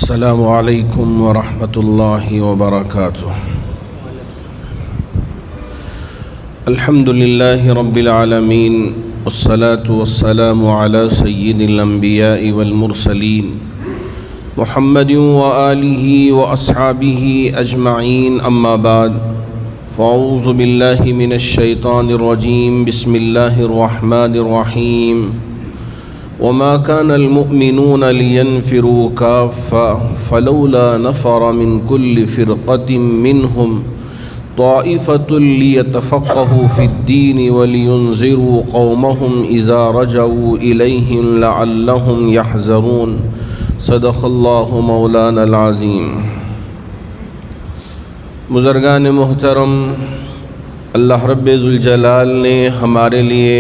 السلام علیکم ورحمۃ اللہ وبرکاتہ۔ الحمد للہ رب العالمین والصلاة والسلام علی سید الانبیاء والمرسلین محمد وآلہ واصحابہ اجمعین، اما بعد فاعوذ باللہ من الشیطان الرجیم، بسم اللہ الرحمن الرحیم۔ وما كان المؤمنون لينفروا كافة فلولا نفر من كل فرقة منهم طائفة ليتفقهوا في الدين ولينذروا قومهم إذا رجعوا إليهم لعلهم يحذرون۔ صدق الله مولانا العظیم۔ بزرگان محترم، اللہ رب ذوالجلال نے ہمارے لیے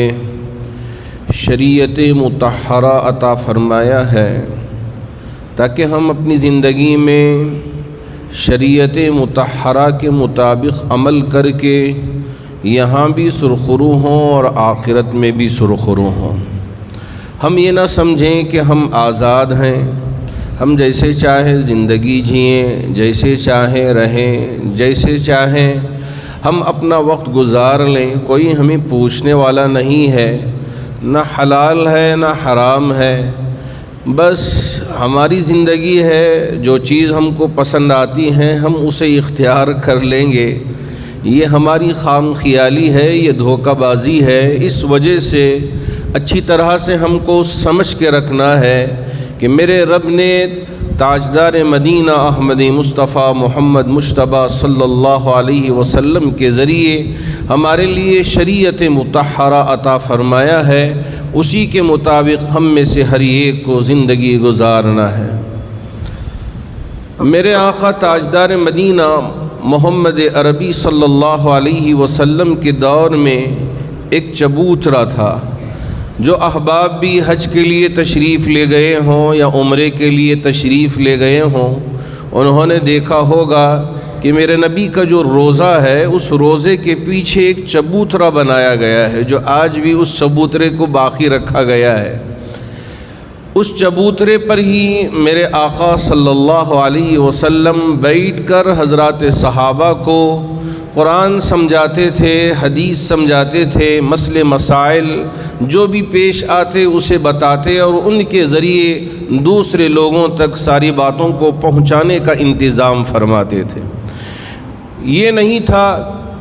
شریعت مطہرہ عطا فرمایا ہے تاکہ ہم اپنی زندگی میں شریعت مطہرہ کے مطابق عمل کر کے یہاں بھی سرخرو ہوں اور آخرت میں بھی سرخرو ہوں۔ ہم یہ نہ سمجھیں کہ ہم آزاد ہیں، ہم جیسے چاہیں زندگی جئیں، جیسے چاہیں رہیں، جیسے چاہیں ہم اپنا وقت گزار لیں، کوئی ہمیں پوچھنے والا نہیں ہے، نہ حلال ہے نہ حرام ہے، بس ہماری زندگی ہے، جو چیز ہم کو پسند آتی ہیں ہم اسے اختیار کر لیں گے۔ یہ ہماری خام خیالی ہے، یہ دھوکہ بازی ہے۔ اس وجہ سے اچھی طرح سے ہم کو سمجھ کے رکھنا ہے کہ میرے رب نے تاجدار مدینہ احمد مصطفیٰ محمد مجتبیٰ صلی اللہ علیہ وسلم کے ذریعے ہمارے لیے شریعت مطہرہ عطا فرمایا ہے، اسی کے مطابق ہم میں سے ہر ایک کو زندگی گزارنا ہے۔ میرے آقا تاجدار مدینہ محمد عربی صلی اللہ علیہ وسلم کے دور میں ایک چبوترا تھا۔ جو احباب بھی حج کے لیے تشریف لے گئے ہوں یا عمرے کے لیے تشریف لے گئے ہوں، انہوں نے دیکھا ہوگا کہ میرے نبی کا جو روضہ ہے اس روضے کے پیچھے ایک چبوترا بنایا گیا ہے، جو آج بھی اس چبوترے کو باقی رکھا گیا ہے۔ اس چبوترے پر ہی میرے آقا صلی اللہ علیہ وسلم بیٹھ کر حضرات صحابہ کو قرآن سمجھاتے تھے، حدیث سمجھاتے تھے، مسئلے مسائل جو بھی پیش آتے اسے بتاتے اور ان کے ذریعے دوسرے لوگوں تک ساری باتوں کو پہنچانے کا انتظام فرماتے تھے۔ یہ نہیں تھا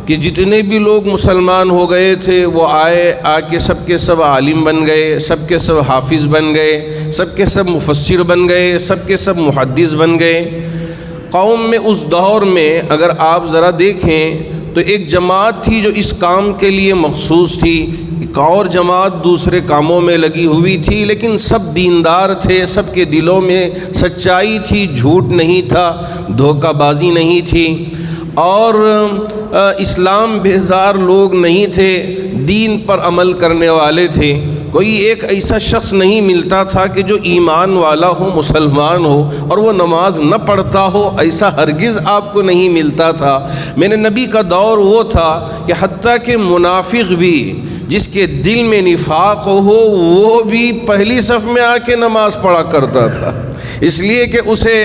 کہ جتنے بھی لوگ مسلمان ہو گئے تھے وہ آ کے سب کے سب عالم بن گئے، سب کے سب حافظ بن گئے، سب کے سب مفسر بن گئے، سب کے سب محدث بن گئے۔ قوم میں اس دور میں اگر آپ ذرا دیکھیں تو ایک جماعت تھی جو اس کام کے لیے مخصوص تھی، ایک اور جماعت دوسرے کاموں میں لگی ہوئی تھی، لیکن سب دیندار تھے، سب کے دلوں میں سچائی تھی، جھوٹ نہیں تھا، دھوکہ بازی نہیں تھی، اور اسلام بیزار لوگ نہیں تھے، دین پر عمل کرنے والے تھے۔ کوئی ایک ایسا شخص نہیں ملتا تھا کہ جو ایمان والا ہو، مسلمان ہو اور وہ نماز نہ پڑھتا ہو، ایسا ہرگز آپ کو نہیں ملتا تھا۔ میرے نبی کا دور وہ تھا کہ حتیٰ کہ منافق بھی، جس کے دل میں نفاق ہو، وہ بھی پہلی صف میں آ کے نماز پڑھا کرتا تھا، اس لیے کہ اسے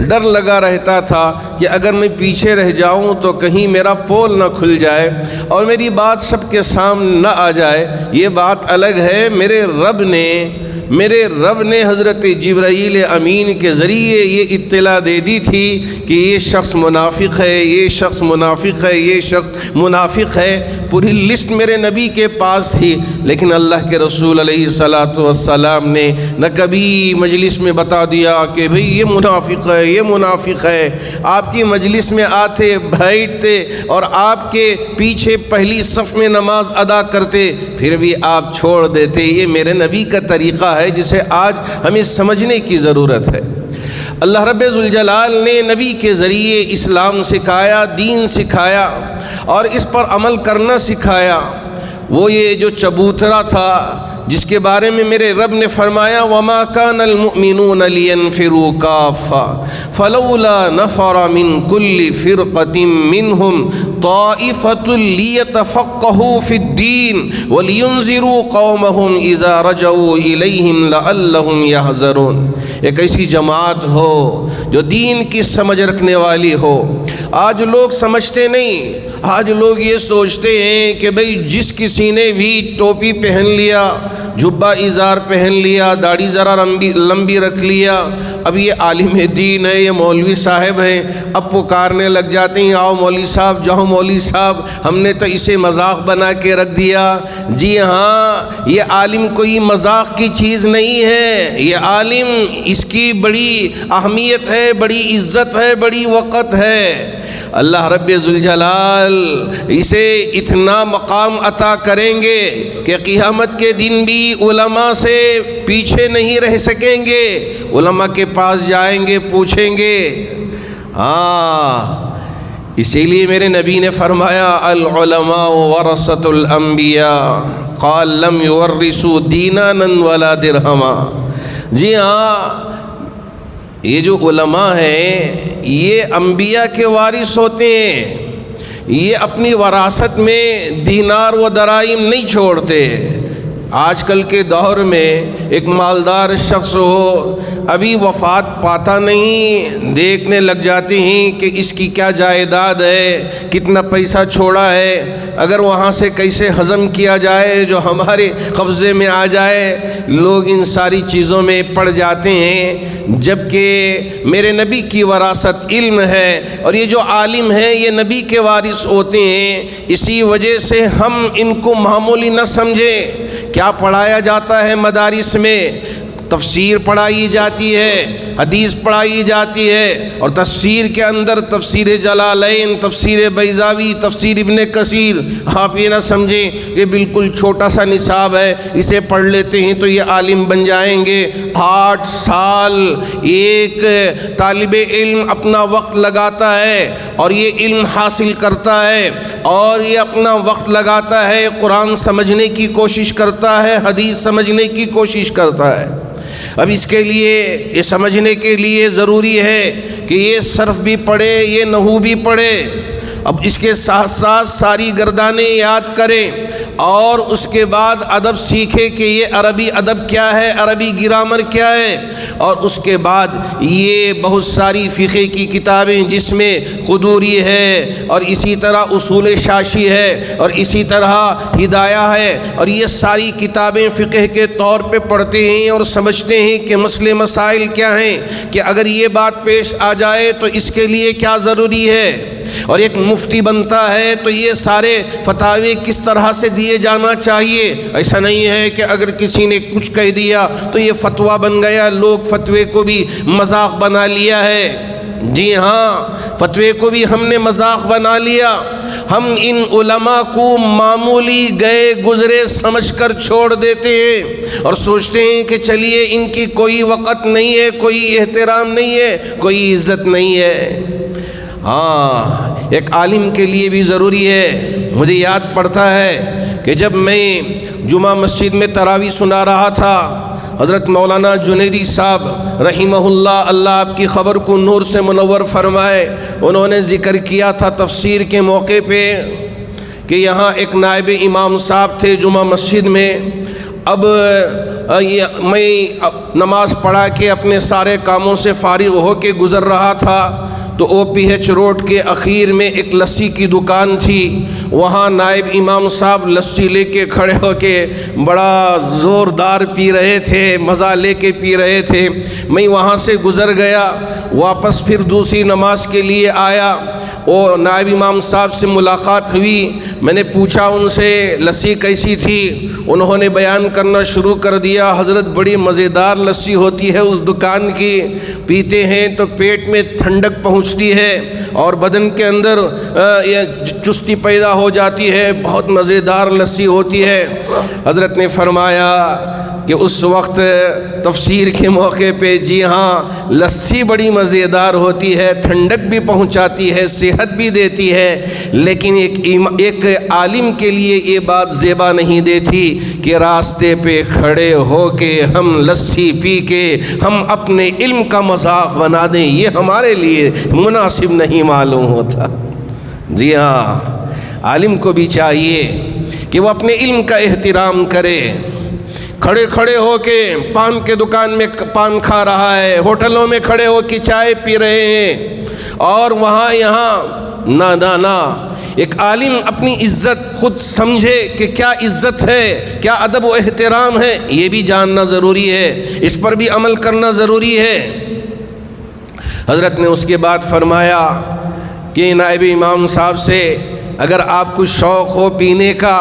ڈر لگا رہتا تھا کہ اگر میں پیچھے رہ جاؤں تو کہیں میرا پول نہ کھل جائے اور میری بات سب کے سامنے نہ آ جائے۔ یہ بات الگ ہے، میرے رب نے حضرت جبرائیل امین کے ذریعے یہ اطلاع دے دی تھی کہ یہ شخص منافق ہے، یہ شخص منافق ہے، یہ شخص منافق ہے۔ پوری لسٹ میرے نبی کے پاس تھی، لیکن اللہ کے رسول علیہ السلام نے نہ کبھی مجلس میں بتا دیا کہ بھئی یہ منافق ہے، یہ منافق ہے۔ آپ کی مجلس میں آتے، بیٹھتے اور آپ کے پیچھے پہلی صف میں نماز ادا کرتے، پھر بھی آپ چھوڑ دیتے۔ یہ میرے نبی کا طریقہ ہے جسے آج ہمیں سمجھنے کی ضرورت ہے۔ اللہ رب ذوالجلال نے نبی کے ذریعے اسلام سکھایا، دین سکھایا اور اس پر عمل کرنا سکھایا۔ وہ یہ جو چبوترا تھا جس کے بارے میں میرے رب نے فرمایا وَمَا كَانَ الْمُؤْمِنُونَ لِيَنْفِرُوا كَافَّةً فَلَوْلَا نَفَرَ مِنْ كُلِّ فِرْقَةٍ مِّنْهُمْ طَائِفَةٌ لِيَتَفَقَّهُوا فِي الدِّينِ وَلِيُنذِرُوا قَوْمَهُمْ إِذَا رَجَعُوا إِلَيْهِمْ لَعَلَّهُمْ يَحْذَرُونَ۔ ایک ایسی جماعت ہو جو دین کی سمجھ رکھنے والی ہو۔ آج لوگ سمجھتے نہیں، آج لوگ یہ سوچتے ہیں کہ بھئی جس کسی نے بھی ٹوپی پہن لیا، جبہ ازار پہن لیا، داڑھی ذرا لمبی رکھ لیا، اب یہ عالم دین ہے، یہ مولوی صاحب ہیں، اب پکارنے لگ جاتے ہیں آؤ مولوی صاحب، جاؤ مولوی صاحب، ہم نے تو اسے مذاق بنا کے رکھ دیا۔ جی ہاں، یہ عالم کوئی مذاق کی چیز نہیں ہے، یہ عالم اس کی بڑی اہمیت ہے، بڑی عزت ہے، بڑی وقت ہے۔ اللہ رب ذوالجلال اسے اتنا مقام عطا کریں گے کہ قیامت کے دن بھی علماء سے پیچھے نہیں رہ سکیں گے، علماء کے پاس جائیں گے، پوچھیں گے۔ اسی لیے میرے نبی نے فرمایا العلماء ورثۃ الانبیاء قال لم یورثوا دینارا ولا درہما۔ جی ہاں، یہ جو علماء ہیں یہ انبیاء کے وارث ہوتے ہیں، یہ اپنی وراثت میں دینار و دراہم نہیں چھوڑتے۔ آج کل کے دور میں ایک مالدار شخص ہو، ابھی وفات پاتا نہیں، دیکھنے لگ جاتے ہیں کہ اس کی کیا جائیداد ہے، کتنا پیسہ چھوڑا ہے، اگر وہاں سے کیسے ہضم کیا جائے جو ہمارے قبضے میں آ جائے۔ لوگ ان ساری چیزوں میں پڑ جاتے ہیں، جبکہ میرے نبی کی وراثت علم ہے، اور یہ جو عالم ہیں یہ نبی کے وارث ہوتے ہیں۔ اسی وجہ سے ہم ان کو معمولی نہ سمجھیں۔ کیا پڑھایا جاتا ہے مدارس میں؟ تفسیر پڑھائی جاتی ہے، حدیث پڑھائی جاتی ہے، اور تفسیر کے اندر تفسیر جلالین، تفسیر بیضاوی، تفسیر ابن کثیر۔ آپ یہ نہ سمجھیں کہ بالکل چھوٹا سا نصاب ہے، اسے پڑھ لیتے ہیں تو یہ عالم بن جائیں گے۔ 8 سال ایک طالب علم اپنا وقت لگاتا ہے اور یہ علم حاصل کرتا ہے، اور یہ اپنا وقت لگاتا ہے، قرآن سمجھنے کی کوشش کرتا ہے، حدیث سمجھنے کی کوشش کرتا ہے۔ اب اس کے لیے، یہ سمجھنے کے لیے ضروری ہے کہ یہ صرف بھی پڑھے، یہ نحو بھی پڑھے، اب اس کے ساتھ ساتھ ساری گردانیں یاد کریں، اور اس کے بعد ادب سیکھے کہ یہ عربی ادب کیا ہے، عربی گرامر کیا ہے، اور اس کے بعد یہ بہت ساری فقہ کی کتابیں جس میں قدوری ہے، اور اسی طرح اصول شاشی ہے، اور اسی طرح ہدایہ ہے، اور یہ ساری کتابیں فقہ کے طور پہ پڑھتے ہیں اور سمجھتے ہیں کہ مسئلے مسائل کیا ہیں، کہ اگر یہ بات پیش آ جائے تو اس کے لیے کیا ضروری ہے، اور ایک مفتی بنتا ہے تو یہ سارے فتاوی کس طرح سے دیے جانا چاہیے۔ ایسا نہیں ہے کہ اگر کسی نے کچھ کہہ دیا تو یہ فتویٰ بن گیا، لوگ فتوے کو بھی مذاق بنا لیا ہے۔ جی ہاں، فتوے کو بھی ہم نے مذاق بنا لیا۔ ہم ان علماء کو معمولی گئے گزرے سمجھ کر چھوڑ دیتے ہیں اور سوچتے ہیں کہ چلیے ان کی کوئی وقت نہیں ہے، کوئی احترام نہیں ہے، کوئی عزت نہیں ہے۔ ہاں، ایک عالم کے لیے بھی ضروری ہے۔ مجھے یاد پڑتا ہے کہ جب میں جمعہ مسجد میں تراویح سنا رہا تھا، حضرت مولانا جنیدی صاحب رحمہ اللہ، اللہ آپ کی خبر کو نور سے منور فرمائے، انہوں نے ذکر کیا تھا تفسیر کے موقع پہ کہ یہاں ایک نائب امام صاحب تھے جمعہ مسجد میں۔ اب میں نماز پڑھا کے اپنے سارے کاموں سے فارغ ہو کے گزر رہا تھا تو OPH روڈ کے اخیر میں ایک لسی کی دکان تھی، وہاں نائب امام صاحب لسی لے کے کھڑے ہو کے بڑا زوردار پی رہے تھے، مزہ لے کے پی رہے تھے۔ میں وہاں سے گزر گیا، واپس پھر دوسری نماز کے لیے آیا، وہ نائب امام صاحب سے ملاقات ہوئی، میں نے پوچھا ان سے لسی کیسی تھی، انہوں نے بیان کرنا شروع کر دیا، حضرت بڑی مزیدار لسی ہوتی ہے اس دکان کی، پیتے ہیں تو پیٹ میں ٹھنڈک پہنچتی ہے اور بدن کے اندر چستی پیدا ہو جاتی ہے، بہت مزیدار لسی ہوتی ہے۔ حضرت نے فرمایا کہ اس وقت تفسیر کے موقع پہ جی ہاں لسی بڑی مزیدار ہوتی ہے، ٹھنڈک بھی پہنچاتی ہے، صحت بھی دیتی ہے، لیکن ایک عالم کے لیے یہ بات زیبا نہیں دیتی کہ راستے پہ کھڑے ہو کے ہم لسی پی کے ہم اپنے علم کا مذاق بنا دیں، یہ ہمارے لیے مناسب نہیں معلوم ہوتا۔ جی ہاں، عالم کو بھی چاہیے کہ وہ اپنے علم کا احترام کرے۔ کھڑے کھڑے ہو کے پان کے دکان میں پان کھا رہا ہے، ہوٹلوں میں کھڑے ہو کے چائے پی رہے ہیں، اور وہاں یہاں نہ ایک عالم اپنی عزت خود سمجھے کہ کیا عزت ہے، کیا ادب و احترام ہے، یہ بھی جاننا ضروری ہے، اس پر بھی عمل کرنا ضروری ہے۔ حضرت نے اس کے بعد فرمایا کہ نائب امام صاحب سے اگر آپ کو شوق ہو پینے کا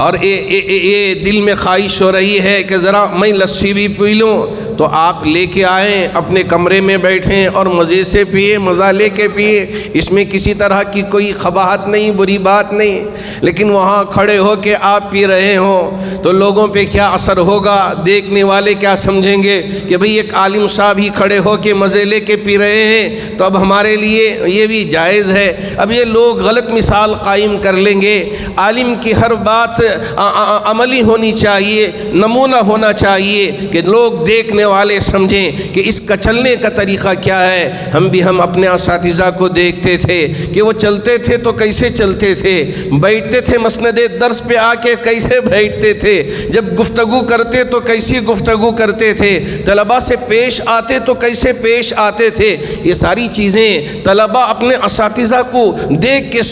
اور یہ دل میں خواہش ہو رہی ہے کہ ذرا میں لسی بھی پی لوں، تو آپ لے کے آئیں، اپنے کمرے میں بیٹھیں اور مزے سے پیئے، مزہ لے کے پیئے، اس میں کسی طرح کی کوئی قباحت نہیں، بری بات نہیں۔ لیکن وہاں کھڑے ہو کے آپ پی رہے ہوں تو لوگوں پہ کیا اثر ہوگا، دیکھنے والے کیا سمجھیں گے کہ بھئی ایک عالم صاحب ہی کھڑے ہو کے مزے لے کے پی رہے ہیں، تو اب ہمارے لیے یہ بھی جائز ہے۔ اب یہ لوگ غلط مثال قائم کر لیں گے۔ عالم کی ہر بات عملی ہونی چاہیے، نمونہ ہونا چاہیے کہ لوگ دیکھنے والے سمجھیں کہ اس کا چلنے کا طریقہ کیا ہے۔ ہم اپنے اساتذہ کو دیکھتے تھے کہ وہ چلتے تھے تو کیسے چلتے تھے، بیٹھتے تھے مسند درس پہ آ کے کیسے بیٹھتے تھے، جب گفتگو کرتے تو کیسی گفتگو کرتے تھے، طلباء سے پیش آتے تو کیسے پیش آتے تھے۔ یہ ساری چیزیں طلباء اپنے اساتذہ کو دیکھ کے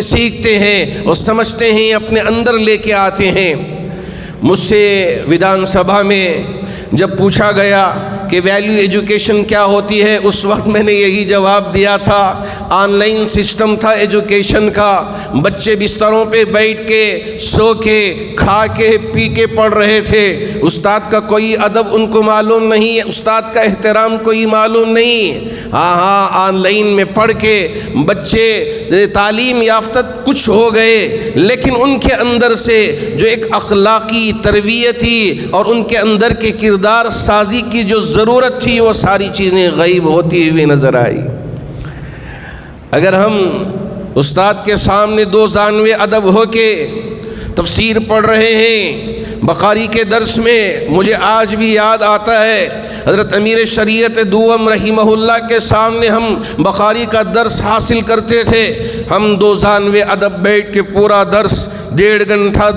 سیکھتے ہیں اور سمجھتے ہیں، اپنے اندر لے کے آتے ہیں۔ مجھ سے ودھان سبھا میں جب پوچھا گیا کہ ویلیو ایجوکیشن کیا ہوتی ہے، اس وقت میں نے یہی جواب دیا تھا، آن لائن سسٹم تھا ایجوکیشن کا، بچے بستروں پہ بیٹھ کے سو کے کھا کے پی کے پڑھ رہے تھے، استاد کا کوئی ادب ان کو معلوم نہیں، استاد کا احترام کوئی معلوم نہیں۔ ہاں آن لائن میں پڑھ کے بچے تعلیم یافتہ کچھ ہو گئے، لیکن ان کے اندر سے جو ایک اخلاقی تربیتی اور ان کے اندر کے کردار سازی کی جو ضرورت تھی، وہ ساری چیزیں غائب ہوتی ہوئی نظر آئی۔ اگر ہم استاد کے سامنے دو زانوے ادب ہو کے تفسیر پڑھ رہے ہیں، بخاری کے درس میں مجھے آج بھی یاد آتا ہے، حضرت امیر شریعت دوم رحمہ اللہ کے سامنے ہم بخاری کا درس حاصل کرتے تھے، ہم دو زانوے ادب بیٹھ کے پورا درس 1.5 گھنٹہ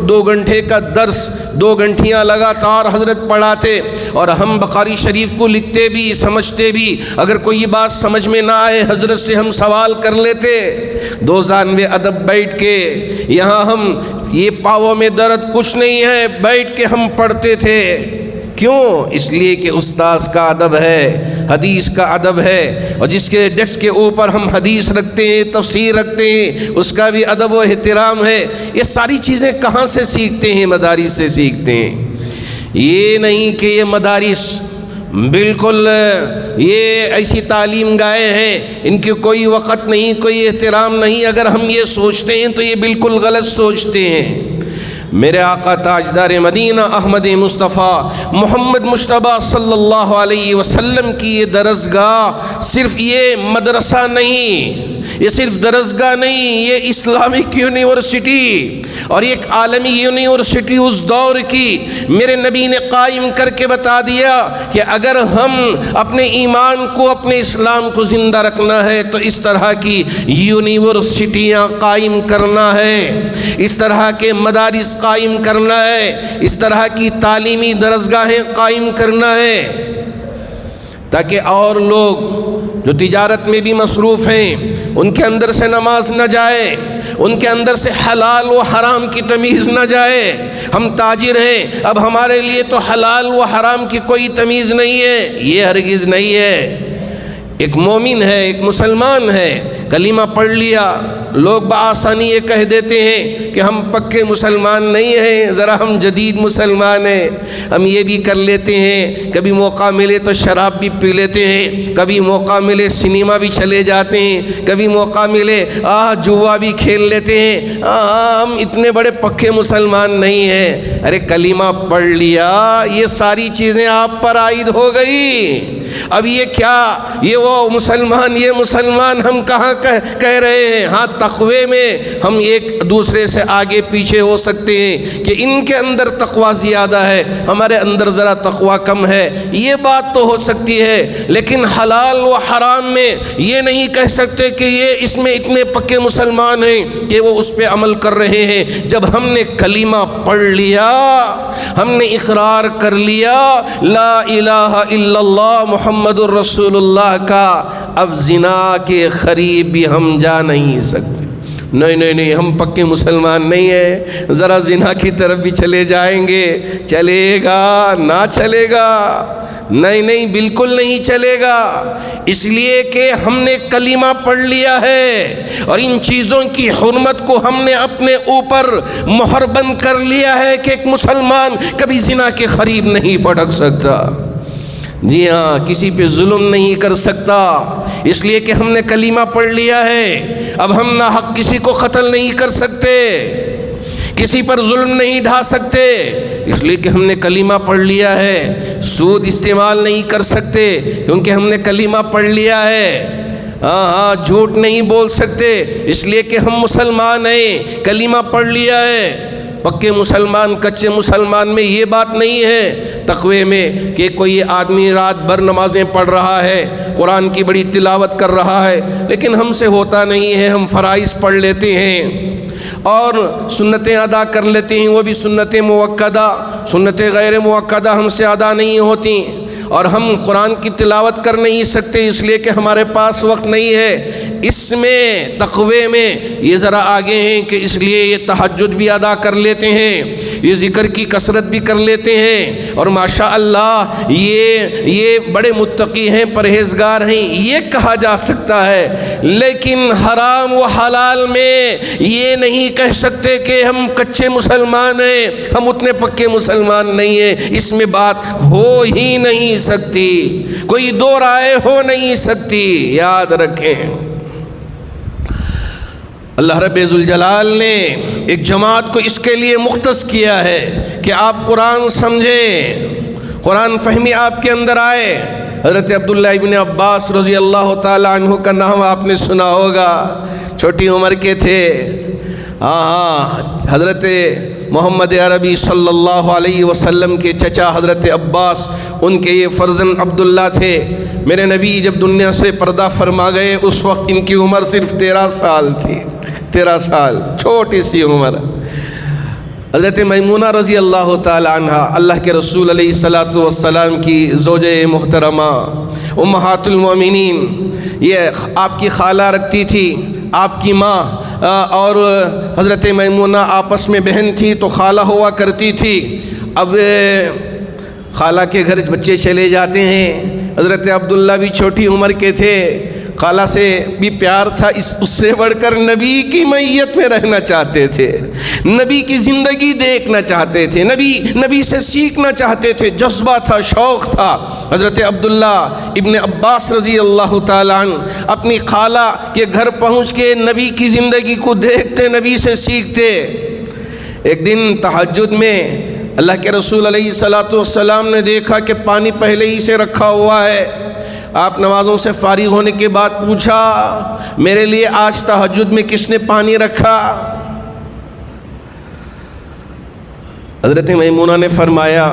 2 گھنٹے کا درس 2 گھنٹیاں لگاتار حضرت پڑھاتے، اور ہم بخاری شریف کو لکھتے بھی سمجھتے بھی، اگر کوئی بات سمجھ میں نہ آئے حضرت سے ہم سوال کر لیتے۔ 2 زانوے ادب بیٹھ کے یہاں ہم یہ پاؤں میں درد کچھ نہیں ہے، بیٹھ کے ہم پڑھتے تھے۔ کیوں؟ اس لیے کہ استاذ کا ادب ہے، حدیث کا ادب ہے، اور جس کے ڈیسک کے اوپر ہم حدیث رکھتے ہیں، تفسیر رکھتے ہیں، اس کا بھی ادب و احترام ہے۔ یہ ساری چیزیں کہاں سے سیکھتے ہیں؟ مدارس سے سیکھتے ہیں۔ یہ نہیں کہ یہ مدارس بالکل یہ ایسی تعلیم گائے ہیں، ان کی کوئی وقت نہیں، کوئی احترام نہیں، اگر ہم یہ سوچتے ہیں تو یہ بالکل غلط سوچتے ہیں۔ میرے آقا تاجدار مدینہ احمد مصطفیٰ محمد مجتبیٰ صلی اللہ علیہ وسلم کی یہ درسگاہ صرف یہ مدرسہ نہیں، یہ صرف درسگاہ نہیں، یہ اسلامک یونیورسٹی اور ایک عالمی یونیورسٹی اس دور کی میرے نبی نے قائم کر کے بتا دیا کہ اگر ہم اپنے ایمان کو، اپنے اسلام کو زندہ رکھنا ہے تو اس طرح کی یونیورسٹیاں قائم کرنا ہے، اس طرح کے مدارس قائم کرنا ہے، اس طرح کی تعلیمی درسگاہیں قائم کرنا ہے، تاکہ اور لوگ جو تجارت میں بھی مصروف ہیں ان کے اندر سے نماز نہ جائے، ان کے اندر سے حلال و حرام کی تمیز نہ جائے۔ ہم تاجر ہیں، اب ہمارے لیے تو حلال و حرام کی کوئی تمیز نہیں ہے، یہ ہرگز نہیں ہے۔ ایک مومن ہے، ایک مسلمان ہے، کلمہ پڑھ لیا، لوگ بآسانی یہ کہہ دیتے ہیں کہ ہم پکے مسلمان نہیں ہیں، ذرا ہم جدید مسلمان ہیں، ہم یہ بھی کر لیتے ہیں، کبھی موقع ملے تو شراب بھی پی لیتے ہیں، کبھی موقع ملے سنیما بھی چلے جاتے ہیں، کبھی موقع ملے جوا بھی کھیل لیتے ہیں، ہم اتنے بڑے پکے مسلمان نہیں ہیں۔ ارے کلمہ پڑھ لیا، یہ ساری چیزیں آپ پر عائد ہو گئی۔ اب یہ کیا، یہ وہ مسلمان، یہ مسلمان ہم کہاں کہہ رہے ہیں؟ ہاں تقوی میں ہم ایک دوسرے سے آگے پیچھے ہو سکتے ہیں کہ ان کے اندر تقوی زیادہ ہے، ہمارے اندر ذرا تقوی کم ہے، یہ بات تو ہو سکتی ہے، لیکن حلال و حرام میں یہ نہیں کہہ سکتے کہ یہ اس میں اتنے پکے مسلمان ہیں کہ وہ اس پہ عمل کر رہے ہیں۔ جب ہم نے کلمہ پڑھ لیا، ہم نے اقرار کر لیا لا الہ الا اللہ محمد الرسول اللہ کا، اب زنا کے قریب بھی ہم جا نہیں سکتے۔ نہیں ہم پکے مسلمان نہیں ہیں، ذرا زنا کی طرف بھی چلے جائیں گے، چلے گا نہ چلے گا؟ نہیں بالکل نہیں چلے گا، اس لیے کہ ہم نے کلمہ پڑھ لیا ہے اور ان چیزوں کی حرمت کو ہم نے اپنے اوپر مہر بند کر لیا ہے کہ ایک مسلمان کبھی زنا کے قریب نہیں پھٹک سکتا، جی ہاں کسی پہ ظلم نہیں کر سکتا، اس لیے کہ ہم نے کلمہ پڑھ لیا ہے۔ اب ہم نہ حق کسی کو قتل نہیں کر سکتے، کسی پر ظلم نہیں ڈھا سکتے، اس لیے کہ ہم نے کلمہ پڑھ لیا ہے۔ سود استعمال نہیں کر سکتے کیونکہ ہم نے کلمہ پڑھ لیا ہے۔ جھوٹ نہیں بول سکتے اس لیے کہ ہم مسلمان ہیں، کلمہ پڑھ لیا ہے۔ پکے مسلمان کچے مسلمان میں یہ بات نہیں ہے تقوی میں کہ کوئی آدمی رات بھر نمازیں پڑھ رہا ہے، قرآن کی بڑی تلاوت کر رہا ہے، لیکن ہم سے ہوتا نہیں ہے، ہم فرائض پڑھ لیتے ہیں اور سنتیں ادا کر لیتے ہیں، وہ بھی سنتیں موقدہ، سنتیں غیر موقدہ ہم سے ادا نہیں ہوتی، اور ہم قرآن کی تلاوت کر نہیں سکتے اس لیے کہ ہمارے پاس وقت نہیں ہے۔ اس میں تقوی میں یہ ذرا آگے ہیں کہ اس لیے یہ تہجد بھی ادا کر لیتے ہیں، یہ ذکر کی کثرت بھی کر لیتے ہیں، اور ماشاءاللہ یہ بڑے متقی ہیں، پرہیزگار ہیں، یہ کہا جا سکتا ہے۔ لیکن حرام و حلال میں یہ نہیں کہہ سکتے کہ ہم کچے مسلمان ہیں، ہم اتنے پکے مسلمان نہیں ہیں، اس میں بات ہو ہی نہیں سکتی، کوئی دو رائے ہو نہیں سکتی، یاد رکھیں۔ اللہ رب ذوالجلال نے ایک جماعت کو اس کے لیے مختص کیا ہے کہ آپ قرآن سمجھیں، قرآن فہمی آپ کے اندر آئے۔ حضرت عبداللہ ابن عباس رضی اللہ تعالیٰ عنہ کا نام آپ نے سنا ہوگا، چھوٹی عمر کے تھے۔ حضرت محمد عربی صلی اللہ علیہ وسلم کے چچا حضرت عباس، ان کے یہ فرزند عبداللہ تھے۔ میرے نبی جب دنیا سے پردہ فرما گئے اس وقت ان کی عمر صرف 13 سال تھی، 13 سال، چھوٹی سی عمر۔ حضرت میمونہ رضی اللہ تعالی عنہ اللہ کے رسول علیہ الصلاۃ والسلام کی زوجہ محترمہ، امہات المؤمنین، یہ آپ کی خالہ رکھتی تھی، آپ کی ماں اور حضرت میمونہ آپس میں بہن تھی تو خالہ ہوا کرتی تھی۔ اب خالہ کے گھر بچے چلے جاتے ہیں، حضرت عبداللہ بھی چھوٹی عمر کے تھے، خالہ سے بھی پیار تھا، اس سے بڑھ کر نبی کی معیت میں رہنا چاہتے تھے، نبی کی زندگی دیکھنا چاہتے تھے، نبی سے سیکھنا چاہتے تھے، جذبہ تھا، شوق تھا۔ حضرت عبداللہ ابن عباس رضی اللہ تعالیٰ عنہ اپنی خالہ کے گھر پہنچ کے نبی کی زندگی کو دیکھتے، نبی سے سیکھتے۔ ایک دن تہجد میں اللہ کے رسول علیہ الصلاۃ والسلام نے دیکھا کہ پانی پہلے ہی سے رکھا ہوا ہے۔ آپ نمازوں سے فارغ ہونے کے بعد پوچھا، میرے لیے آج تہجد میں کس نے پانی رکھا؟ حضرت میمونہ نے فرمایا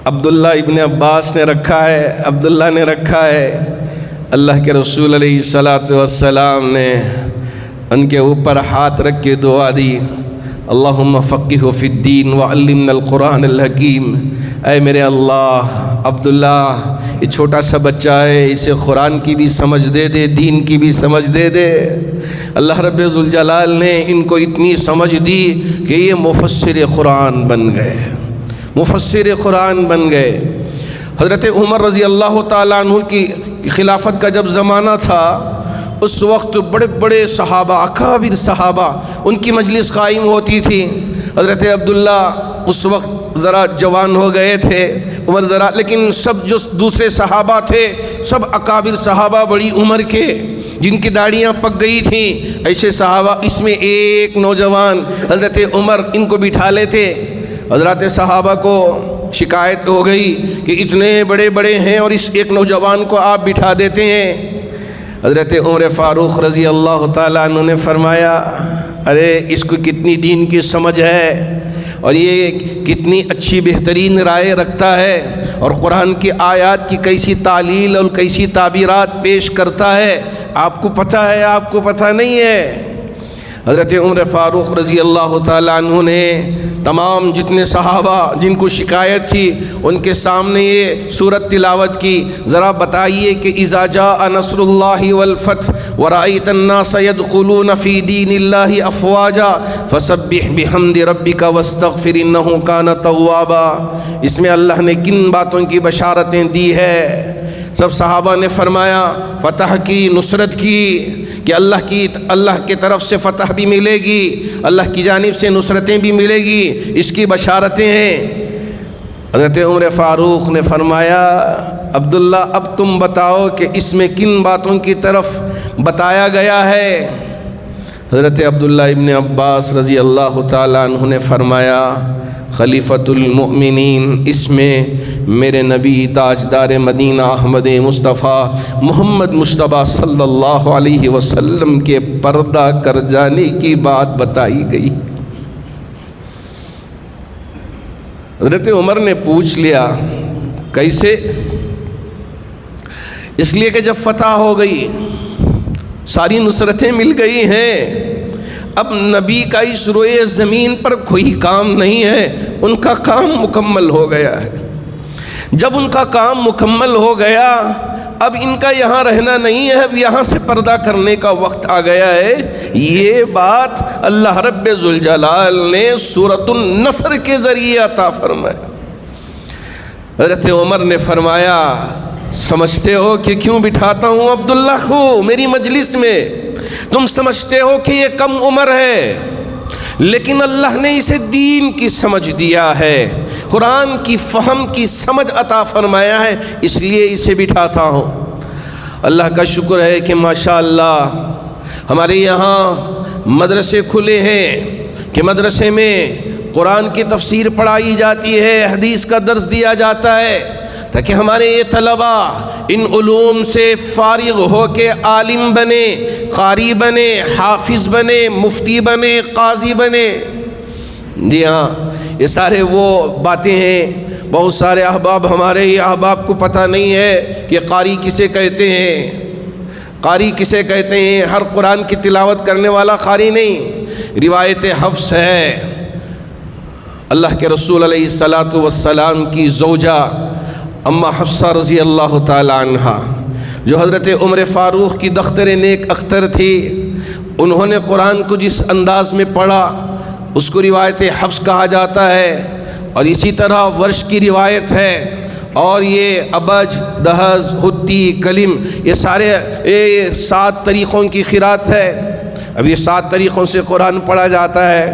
عبداللہ ابن عباس نے رکھا ہے، عبداللہ نے رکھا ہے۔ اللہ کے رسول علیہ الصلاۃ والسلام نے ان کے اوپر ہاتھ رکھ کے دعا دی، اللہم فقہہ فی الدین وعلمنا القرآن الحکیم۔ اے میرے اللہ، عبداللہ یہ چھوٹا سا بچہ ہے، اسے قرآن کی بھی سمجھ دے دے، دین کی بھی سمجھ دے دے۔ اللہ رب ذوالجلال نے ان کو اتنی سمجھ دی کہ یہ مفسر قرآن بن گئے، مفسر قرآن بن گئے۔ حضرت عمر رضی اللہ تعالیٰ عنہ کی خلافت کا جب زمانہ تھا، اس وقت بڑے بڑے صحابہ، اکابر صحابہ، ان کی مجلس قائم ہوتی تھی۔ حضرت عبداللہ اس وقت ذرا جوان ہو گئے تھے، عمر ذرا، لیکن سب جو دوسرے صحابہ تھے سب اکابر صحابہ، بڑی عمر کے، جن کی داڑیاں پک گئی تھیں، ایسے صحابہ۔ اس میں ایک نوجوان حضرت عمر ان کو بٹھا لیتے۔ حضرات صحابہ کو شکایت ہو گئی کہ اتنے بڑے بڑے ہیں اور اس ایک نوجوان کو آپ بٹھا دیتے ہیں۔ حضرت عمر فاروق رضی اللہ تعالیٰ عنہ نے فرمایا، ارے اس کو کتنی دین کی سمجھ ہے اور یہ کتنی اچھی بہترین رائے رکھتا ہے، اور قرآن کی آیات کی کیسی تعلیل اور کیسی تعبیرات پیش کرتا ہے، آپ کو پتہ ہے، آپ کو پتہ نہیں ہے۔ حضرت عمر فاروق رضی اللہ تعالیٰ عنہ نے تمام جتنے صحابہ جن کو شکایت تھی ان کے سامنے یہ سورت تلاوت کی۔ ذرا بتائیے کہ اذا جاء نصر اللہ والفتح ورأیت الناس يدخلون فی دین اللہ افواجا فسبح بحمد ربک واستغفر انہ کان توابا، اس میں اللہ نے کن باتوں کی بشارتیں دی ہے؟ سب صحابہ نے فرمایا فتح کی، نصرت کی، کہ اللہ کی طرف سے فتح بھی ملے گی، اللہ کی جانب سے نصرتیں بھی ملے گی، اس کی بشارتیں ہیں۔ حضرت عمر فاروق نے فرمایا عبداللہ اب تم بتاؤ کہ اس میں کن باتوں کی طرف بتایا گیا ہے؟ حضرت عبداللہ ابن عباس رضی اللہ تعالیٰ عنہ نے فرمایا خلیفۃ المؤمنین، اس میں میرے نبی تاجدار مدینہ احمد مصطفیٰ محمد مصطفیٰ صلی اللہ علیہ وسلم کے پردہ کر جانے کی بات بتائی گئی۔ حضرت عمر نے پوچھ لیا کیسے؟ اس لیے کہ جب فتح ہو گئی، ساری نصرتیں مل گئی ہیں، اب نبی کا اس روئے زمین پر کوئی کام نہیں ہے، ان کا کام مکمل ہو گیا ہے۔ جب ان کا کام مکمل ہو گیا، اب ان کا یہاں رہنا نہیں ہے، اب یہاں سے پردہ کرنے کا وقت آ گیا ہے۔ یہ بات اللہ رب ذوالجلال نے سورۃ النصر کے ذریعے عطا فرمایا۔ حضرت عمر نے فرمایا سمجھتے ہو کہ کیوں بٹھاتا ہوں عبداللہ کو میری مجلس میں؟ تم سمجھتے ہو کہ یہ کم عمر ہے، لیکن اللہ نے اسے دین کی سمجھ دیا ہے، قرآن کی فہم کی سمجھ عطا فرمایا ہے، اس لیے اسے بٹھاتا ہوں۔ اللہ کا شکر ہے کہ ماشاءاللہ ہمارے یہاں مدرسے کھلے ہیں کہ مدرسے میں قرآن کی تفسیر پڑھائی جاتی ہے، حدیث کا درس دیا جاتا ہے، تاکہ ہمارے یہ طلباء ان علوم سے فارغ ہو کے عالم بنے، قاری بنے، حافظ بنے، مفتی بنے، قاضی بنے۔ جی ہاں، یہ سارے وہ باتیں ہیں۔ بہت سارے احباب ہمارے ہی احباب کو پتہ نہیں ہے کہ قاری کسے کہتے ہیں، قاری کسے کہتے ہیں۔ ہر قرآن کی تلاوت کرنے والا قاری نہیں، روایت حفص ہے، اللہ کے رسول علیہ الصلاۃ والسلام کی زوجہ اما حفصہ رضی اللہ تعالی عنہ، جو حضرت عمر فاروق کی دختر نیک اختر تھی، انہوں نے قرآن کو جس انداز میں پڑھا اس کو روایت حفص کہا جاتا ہے، اور اسی طرح ورش کی روایت ہے، اور یہ ابج، دہز، حتی، کلم، یہ سارے 7 طریقوں کی قرات ہے۔ اب یہ 7 طریقوں سے قرآن پڑھا جاتا ہے۔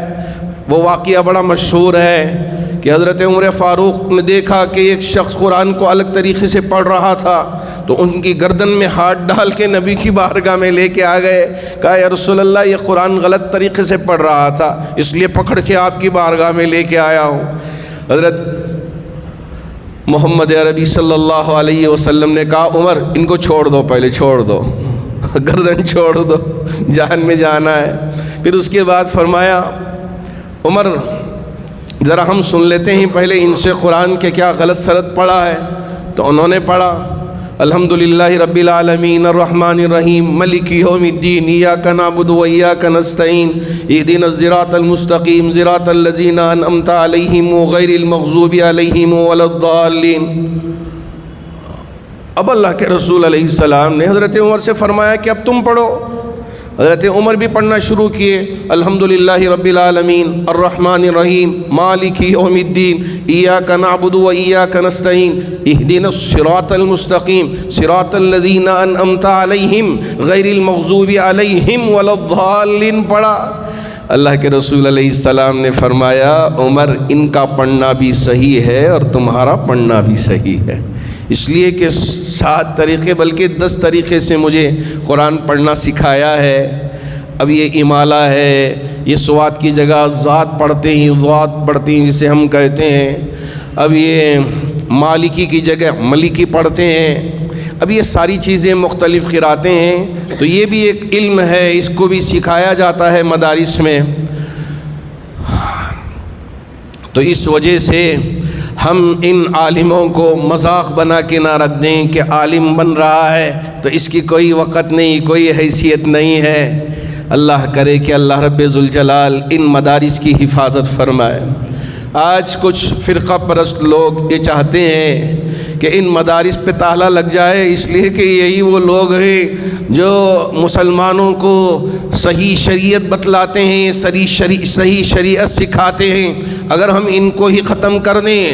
وہ واقعہ بڑا مشہور ہے کہ حضرت عمر فاروق نے دیکھا کہ ایک شخص قرآن کو الگ طریقے سے پڑھ رہا تھا، تو ان کی گردن میں ہاتھ ڈال کے نبی کی بارگاہ میں لے کے آ گئے، کہا یا رسول اللہ یہ قرآن غلط طریقے سے پڑھ رہا تھا، اس لیے پکڑ کے آپ کی بارگاہ میں لے کے آیا ہوں۔ حضرت محمد عربی صلی اللہ علیہ وسلم نے کہا عمر ان کو چھوڑ دو، پہلے چھوڑ دو، گردن چھوڑ دو، جان میں جانا ہے۔ پھر اس کے بعد فرمایا عمر ذرا ہم سن لیتے ہیں پہلے ان سے قرآن کے کیا غلط سرد پڑھا ہے۔ تو انہوں نے پڑھا الحمدللہ رب العالمین الرحمن الرحیم مالک یوم الدین ایاک نعبد و ایاک نستعین اہدنا الصراط المستقیم صراط الذین انعمت علیہم غیر المغضوب علیہم ولا الضالین۔ اب اللہ کے رسول علیہ السلام نے حضرت عمر سے فرمایا کہ اب تم پڑھو۔ حضرت عمر بھی پڑھنا شروع کیے، الحمدللہ رب العالمین الرحمن الرحیم مالک یوم الدین ایاک نعبد و ایاک نستعین اہدنا الصراط المستقیم صراط الذین انعمت علیہم غیر المغضوب علیہم ولا الضالین پڑھا۔ اللہ کے رسول علیہ السلام نے فرمایا عمر ان کا پڑھنا بھی صحیح ہے اور تمہارا پڑھنا بھی صحیح ہے، اس لیے کہ 7 طریقے بلکہ 10 طریقے سے مجھے قرآن پڑھنا سکھایا ہے۔ اب یہ امالہ ہے، یہ سواد کی جگہ ذات پڑھتے ہیں، ذات پڑھتے ہیں جسے ہم کہتے ہیں، اب یہ مالکی کی جگہ ملکی پڑھتے ہیں، اب یہ ساری چیزیں مختلف قراتیں ہیں، تو یہ بھی ایک علم ہے، اس کو بھی سکھایا جاتا ہے مدارس میں۔ تو اس وجہ سے ہم ان عالموں کو مذاق بنا کے نہ رکھ دیں کہ عالم بن رہا ہے تو اس کی کوئی وقت نہیں، کوئی حیثیت نہیں ہے۔ اللہ کرے کہ اللہ رب ذوالجلال ان مدارس کی حفاظت فرمائے۔ آج کچھ فرقہ پرست لوگ یہ چاہتے ہیں کہ ان مدارس پہ تالا لگ جائے، اس لیے کہ یہی وہ لوگ ہیں جو مسلمانوں کو صحیح شریعت بتلاتے ہیں، صحیح شریعت سکھاتے ہیں، اگر ہم ان کو ہی ختم کر دیں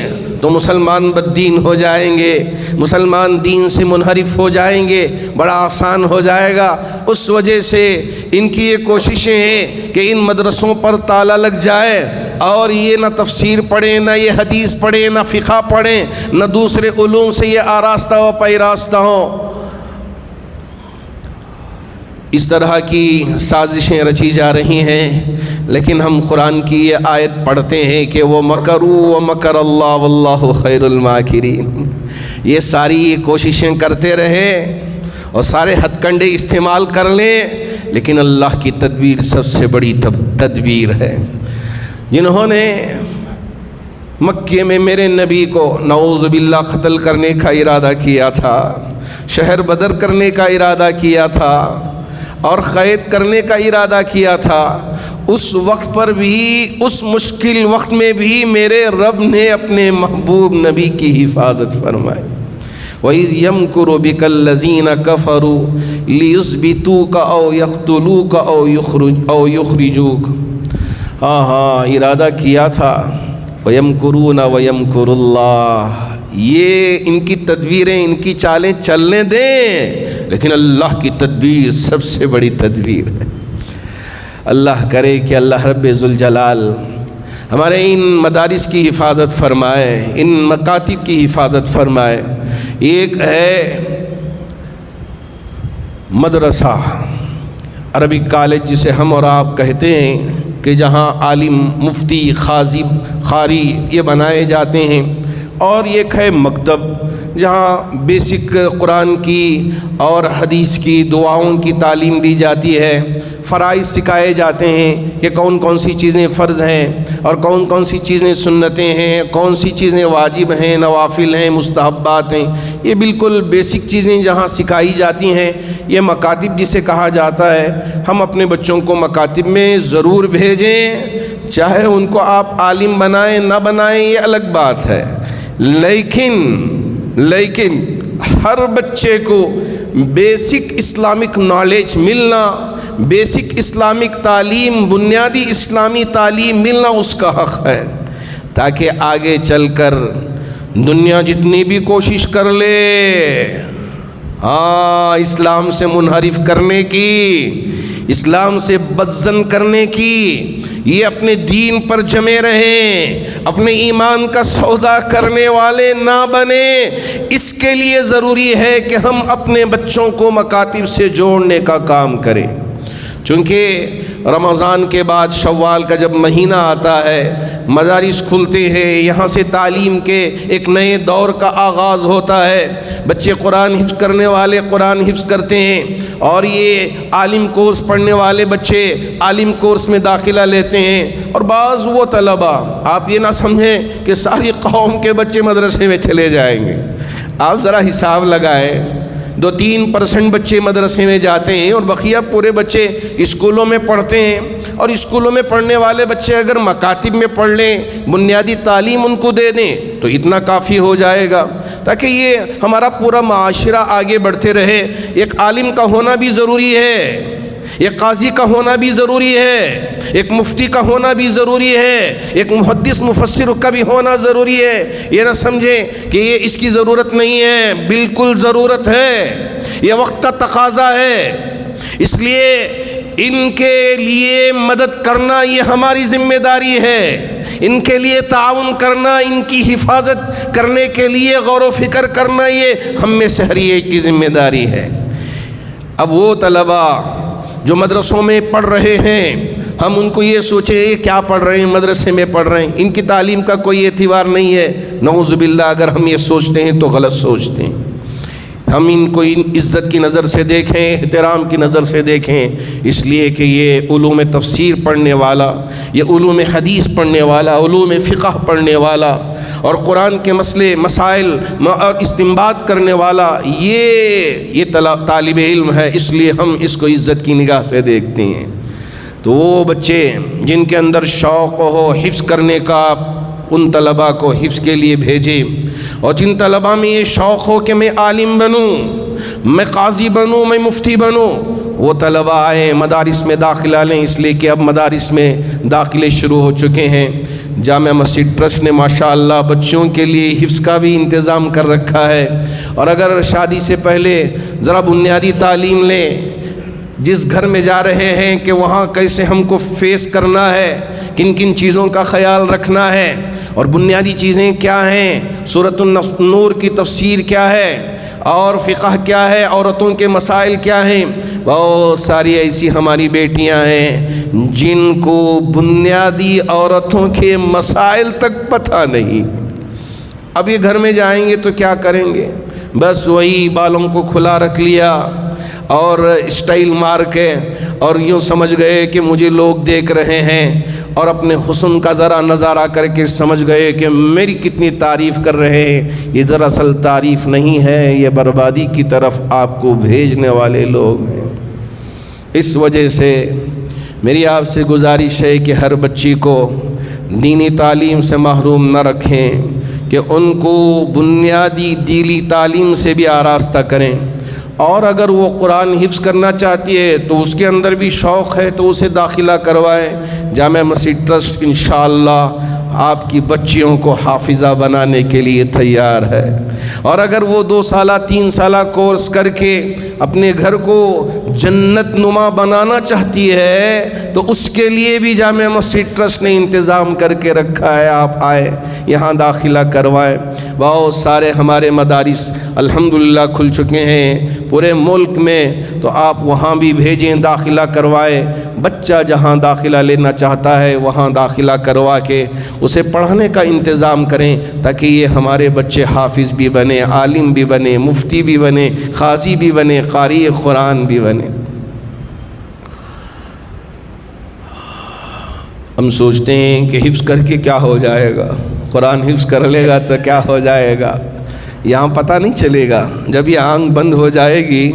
تو مسلمان بددین ہو جائیں گے، مسلمان دین سے منحرف ہو جائیں گے، بڑا آسان ہو جائے گا۔ اس وجہ سے ان کی یہ کوششیں ہیں کہ ان مدرسوں پر تالا لگ جائے اور یہ نہ تفسیر پڑھیں، نہ یہ حدیث پڑھیں، نہ فقہ پڑھیں، نہ دوسرے علوم سے یہ آراستہ و پیراستہ ہوں۔ اس طرح کی سازشیں رچی جا رہی ہیں، لیکن ہم قرآن کی یہ آیت پڑھتے ہیں کہ وہ مکروا ومکر اللہ واللہ خیر الماکرین، یہ ساری کوششیں کرتے رہیں اور سارے ہتھ کنڈے استعمال کر لیں، لیکن اللہ کی تدبیر سب سے بڑی تدبیر ہے۔ جنہوں نے مکے میں میرے نبی کو نعوذ باللہ قتل کرنے کا ارادہ کیا تھا، شہر بدر کرنے کا ارادہ کیا تھا اور قید کرنے کا ارادہ کیا تھا، اس وقت پر بھی، اس مشکل وقت میں بھی میرے رب نے اپنے محبوب نبی کی حفاظت فرمائی۔ وَإِذْ يَمْكُرُ بِكَ الَّذِينَ كَفَرُوا لِيُثْبِتُوكَ أَوْ يَقْتُلُوكَ أَوْ يُخْرِجُوكَ، ہاں ارادہ کیا تھا۔ وَيَمْكُرُونَ وَيَمْكُرُ اللَّهُ، یہ ان کی تدبیریں، ان کی چالیں چلنے دیں، لیکن اللہ کی تدبیر سب سے بڑی تدبیر ہے۔ اللہ کرے کہ اللہ رب ذوالجلال ہمارے ان مدارس کی حفاظت فرمائے، ان مکاتب کی حفاظت فرمائے۔ ایک ہے مدرسہ عربک کالج جسے ہم اور آپ کہتے ہیں، کہ جہاں عالم، مفتی، قاضی، قاری یہ بنائے جاتے ہیں، اور ایک ہے مکتب جہاں بیسک قرآن کی اور حدیث کی دعاؤں کی تعلیم دی جاتی ہے، فرائض سکھائے جاتے ہیں کہ کون کون سی چیزیں فرض ہیں اور کون کون سی چیزیں سنتیں ہیں، کون سی چیزیں واجب ہیں، نوافل ہیں، مستحبات ہیں، یہ بالکل بیسک چیزیں جہاں سکھائی جاتی ہیں۔ یہ مکاتب جسے کہا جاتا ہے، ہم اپنے بچوں کو مکاتب میں ضرور بھیجیں، چاہے ان کو آپ عالم بنائیں نہ بنائیں یہ الگ بات ہے، لیکن ہر بچے کو بیسک اسلامک نالج ملنا، بیسک اسلامک تعلیم، بنیادی اسلامی تعلیم ملنا اس کا حق ہے، تاکہ آگے چل کر دنیا جتنی بھی کوشش کر لے اسلام سے منحرف کرنے کی، اسلام سے بدظن کرنے کی، یہ اپنے دین پر جمے رہیں، اپنے ایمان کا سودا کرنے والے نہ بنیں۔ اس کے لیے ضروری ہے کہ ہم اپنے بچوں کو مکاتب سے جوڑنے کا کام کریں، چونکہ رمضان کے بعد شوال کا جب مہینہ آتا ہے، مدارس کھلتے ہیں، یہاں سے تعلیم کے ایک نئے دور کا آغاز ہوتا ہے، بچے قرآن حفظ کرنے والے قرآن حفظ کرتے ہیں، اور یہ عالم کورس پڑھنے والے بچے عالم کورس میں داخلہ لیتے ہیں۔ اور بعض وہ طلبہ، آپ یہ نہ سمجھیں کہ ساری قوم کے بچے مدرسے میں چلے جائیں گے، آپ ذرا حساب لگائیں، 2-3% بچے مدرسے میں جاتے ہیں اور بقیہ پورے بچے اسکولوں میں پڑھتے ہیں، اور اسکولوں میں پڑھنے والے بچے اگر مکاتب میں پڑھ لیں، بنیادی تعلیم ان کو دے دیں تو اتنا کافی ہو جائے گا، تاکہ یہ ہمارا پورا معاشرہ آگے بڑھتے رہے۔ ایک عالم کا ہونا بھی ضروری ہے، ایک قاضی کا ہونا بھی ضروری ہے، ایک مفتی کا ہونا بھی ضروری ہے، ایک محدث مفسر کا بھی ہونا ضروری ہے۔ یہ نہ سمجھیں کہ یہ اس کی ضرورت نہیں ہے، بالکل ضرورت ہے، یہ وقت کا تقاضا ہے۔ اس لیے ان کے لیے مدد کرنا یہ ہماری ذمہ داری ہے، ان کے لیے تعاون کرنا، ان کی حفاظت کرنے کے لیے غور و فکر کرنا یہ ہم میں سے ہر ایک کی ذمہ داری ہے۔ اب وہ طلبہ جو مدرسوں میں پڑھ رہے ہیں، ہم ان کو یہ سوچیں یہ کیا پڑھ رہے ہیں، مدرسے میں پڑھ رہے ہیں، ان کی تعلیم کا کوئی اعتبار نہیں ہے۔ نعوذ باللہ، اگر ہم یہ سوچتے ہیں تو غلط سوچتے ہیں۔ ہم ان کو عزت کی نظر سے دیکھیں، احترام کی نظر سے دیکھیں، اس لیے کہ یہ علوم تفسیر پڑھنے والا، یہ علوم حدیث پڑھنے والا، علوم فقہ پڑھنے والا اور قرآن کے مسئلے مسائل اور استنباط کرنے والا یہ طالب علم ہے، اس لیے ہم اس کو عزت کی نگاہ سے دیکھتے ہیں۔ تو وہ بچے جن کے اندر شوق ہو حفظ کرنے کا، ان طلباء کو حفظ کے لیے بھیجیں، اور جن طلباء میں یہ شوق ہو کہ میں عالم بنوں، میں قاضی بنوں، میں مفتی بنوں، وہ طلباء آئیں مدارس میں داخلہ لیں، اس لیے کہ اب مدارس میں داخلے شروع ہو چکے ہیں۔ جامع مسجد ٹرسٹ نے ماشاءاللہ بچوں کے لیے حفظ کا بھی انتظام کر رکھا ہے، اور اگر شادی سے پہلے ذرا بنیادی تعلیم لیں، جس گھر میں جا رہے ہیں کہ وہاں کیسے ہم کو فیس کرنا ہے، کن کن چیزوں کا خیال رکھنا ہے، اور بنیادی چیزیں کیا ہیں، سورۃ النور کی تفسیر کیا ہے، اور فقہ کیا ہے، عورتوں کے مسائل کیا ہیں۔ بہت ساری ایسی ہماری بیٹیاں ہیں جن کو بنیادی عورتوں کے مسائل تک پتہ نہیں۔ اب یہ گھر میں جائیں گے تو کیا کریں گے؟ بس وہی بالوں کو کھلا رکھ لیا اور اسٹائل مار کے، اور یوں سمجھ گئے کہ مجھے لوگ دیکھ رہے ہیں، اور اپنے حسن کا ذرا نظارہ کر کے سمجھ گئے کہ میری کتنی تعریف کر رہے ہیں۔ یہ دراصل تعریف نہیں ہے، یہ بربادی کی طرف آپ کو بھیجنے والے لوگ ہیں۔ اس وجہ سے میری آپ سے گزارش ہے کہ ہر بچی کو دینی تعلیم سے محروم نہ رکھیں، کہ ان کو بنیادی دینی تعلیم سے بھی آراستہ کریں، اور اگر وہ قرآن حفظ کرنا چاہتی ہے تو اس کے اندر بھی شوق ہے تو اسے داخلہ کروائیں۔ جامع مسجد ٹرسٹ انشاءاللہ آپ کی بچیوں کو حافظہ بنانے کے لیے تیار ہے، اور اگر وہ 2 سالہ 3 سالہ کورس کر کے اپنے گھر کو جنت نما بنانا چاہتی ہے تو اس کے لیے بھی جامع مسجد ٹرسٹ نے انتظام کر کے رکھا ہے۔ آپ آئے یہاں داخلہ کروائیں۔ بہت سارے ہمارے مدارس الحمدللہ کھل چکے ہیں پورے ملک میں، تو آپ وہاں بھی بھیجیں، داخلہ کروائیں۔ بچہ جہاں داخلہ لینا چاہتا ہے وہاں داخلہ کروا کے اسے پڑھانے کا انتظام کریں، تاکہ یہ ہمارے بچے حافظ بھی بنے، عالم بھی بنے، مفتی بھی بنے، قاضی بھی بنے، قاری قرآن بھی بنے۔ ہم سوچتے ہیں کہ حفظ کر کے کیا ہو جائے گا، قرآن حفظ کر لے گا تو کیا ہو جائے گا، یہاں پتہ نہیں چلے گا۔ جب یہ آنکھ بند ہو جائے گی،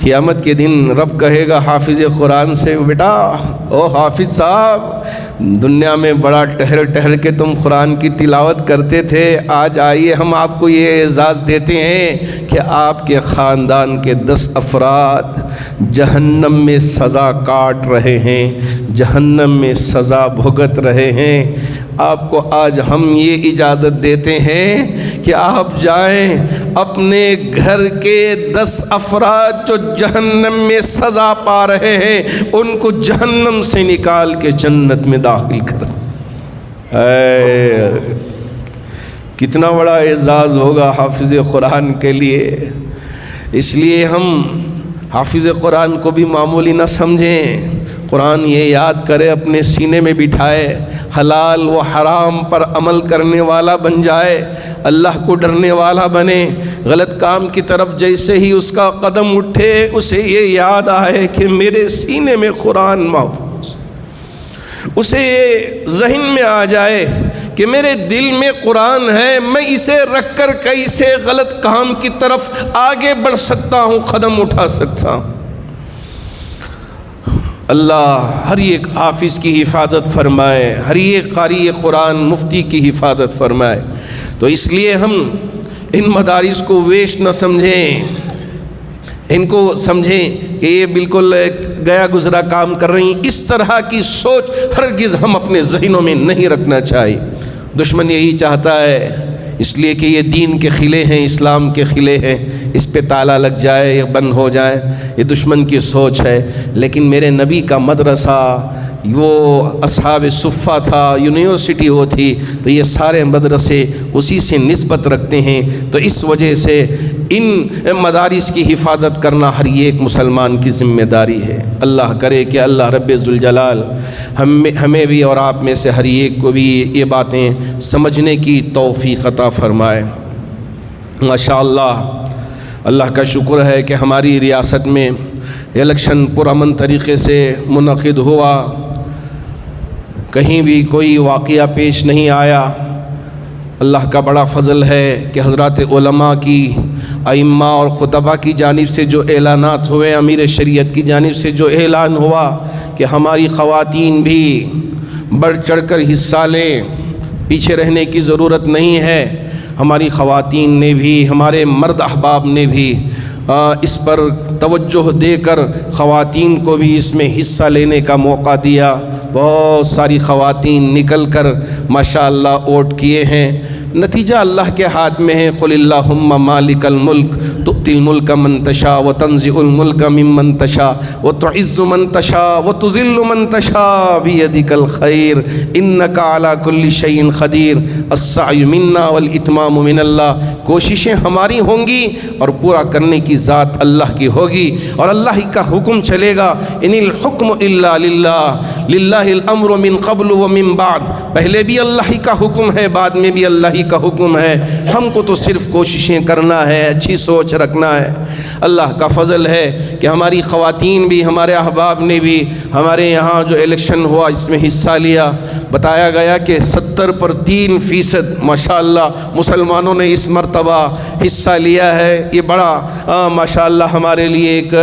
قیامت کے دن رب کہے گا حافظ قرآن سے، بیٹا او حافظ صاحب، دنیا میں بڑا ٹہر ٹہر کے تم قرآن کی تلاوت کرتے تھے، آج آئیے ہم آپ کو یہ اعزاز دیتے ہیں کہ آپ کے خاندان کے 10 افراد جہنم میں سزا کاٹ رہے ہیں، جہنم میں سزا بھگت رہے ہیں۔ آپ کو آج ہم یہ اجازت دیتے ہیں کہ آپ جائیں اپنے گھر کے 10 افراد جو جہنم میں سزا پا رہے ہیں ان کو جہنم سے نکال کے جنت میں داخل کر دیں۔ کتنا بڑا اعزاز ہوگا حافظ قرآن کے لیے۔ اس لیے ہم حافظ قرآن کو بھی معمولی نہ سمجھیں، قرآن یہ یاد کرے، اپنے سینے میں بٹھائے، حلال و حرام پر عمل کرنے والا بن جائے، اللہ کو ڈرنے والا بنے، غلط کام کی طرف جیسے ہی اس کا قدم اٹھے اسے یہ یاد آئے کہ میرے سینے میں قرآن محفوظ، اسے یہ ذہن میں آ جائے کہ میرے دل میں قرآن ہے، میں اسے رکھ کر کیسے غلط کام کی طرف آگے بڑھ سکتا ہوں، قدم اٹھا سکتا ہوں۔ اللہ ہر ایک حافظ کی حفاظت فرمائے، ہر ایک قاری قرآن مفتی کی حفاظت فرمائے۔ تو اس لیے ہم ان مدارس کو ویسٹ نہ سمجھیں، ان کو سمجھیں کہ یہ بالکل گیا گزرا کام کر رہی ہیں. اس طرح کی سوچ ہرگز ہم اپنے ذہنوں میں نہیں رکھنا چاہیے. دشمن یہی چاہتا ہے، اس لیے کہ یہ دین کے قلعے ہیں، اسلام کے قلعے ہیں، اس پہ تالا لگ جائے یا بند ہو جائے، یہ دشمن کی سوچ ہے. لیکن میرے نبی کا مدرسہ وہ اصحاب صفہ تھا، یونیورسٹی وہ تھی، تو یہ سارے مدرسے اسی سے نسبت رکھتے ہیں. تو اس وجہ سے ان مدارس کی حفاظت کرنا ہر ایک مسلمان کی ذمہ داری ہے. اللہ کرے کہ اللہ رب ذوالجلال ہمیں بھی اور آپ میں سے ہر ایک کو بھی یہ باتیں سمجھنے کی توفیق عطا فرمائے. ماشاءاللہ، اللہ کا شکر ہے کہ ہماری ریاست میں الیکشن پرامن طریقے سے منعقد ہوا، کہیں بھی کوئی واقعہ پیش نہیں آیا. اللہ کا بڑا فضل ہے کہ حضرات علماء کی، ائمہ اور خطبہ کی جانب سے جو اعلانات ہوئے، امیر شریعت کی جانب سے جو اعلان ہوا کہ ہماری خواتین بھی بڑھ چڑھ کر حصہ لیں، پیچھے رہنے کی ضرورت نہیں ہے. ہماری خواتین نے بھی، ہمارے مرد احباب نے بھی اس پر توجہ دے کر خواتین کو بھی اس میں حصہ لینے کا موقع دیا. بہت ساری خواتین نکل کر ماشاءاللہ ووٹ کیے ہیں. نتیجہ اللہ کے ہاتھ میں ہے. قل اللہم مالک الملک تؤتی الملک من تشاء وتنزع الملک ممن تشاء وتعز من تشاء وتذل من تشاء بیدک الخیر انک علی کل شیء قدیر. السعی منا والاتمام من اللہ. کوششیں ہماری ہوں گی اور پورا کرنے کی ذات اللہ کی ہوگی، اور اللہ ہی کا حکم چلے گا. ان الحکم الا للہ للہ الامر من قبل ومن بعد. پہلے بھی اللہ ہی کا حکم ہے، بعد میں بھی اللہ ہی کا حکم ہے. ہم کو تو صرف کوششیں کرنا ہے، اچھی سوچ رکھنا ہے. اللہ کا فضل ہے کہ ہماری خواتین بھی، ہمارے احباب نے بھی ہمارے یہاں جو الیکشن ہوا اس میں حصہ لیا. بتایا گیا کہ 70% ماشاءاللہ مسلمانوں نے اس مرتبہ حصہ لیا ہے. یہ بڑا ماشاءاللہ ہمارے لیے ایک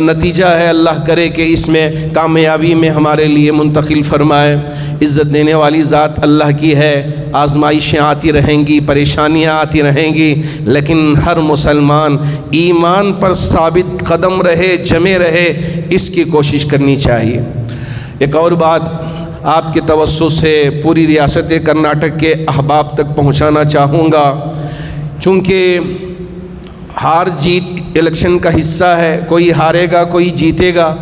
نتیجہ ہے. اللہ کرے کہ اس میں کامیابی میں ہمارے لیے منتقل فرمائے. عزت دینے والی ذات اللہ کی ہے. آزمائشیں آتی رہیں گی، پریشانیاں آتی رہیں گی، لیکن ہر مسلمان ایمان پر ثابت قدم رہے، جمے رہے، اس کی کوشش کرنی چاہیے. ایک اور بات آپ کے توسط سے پوری ریاست کرناٹک کے احباب تک پہنچانا چاہوں گا. چونکہ ہار جیت الیکشن کا حصہ ہے، کوئی ہارے گا کوئی جیتے گا.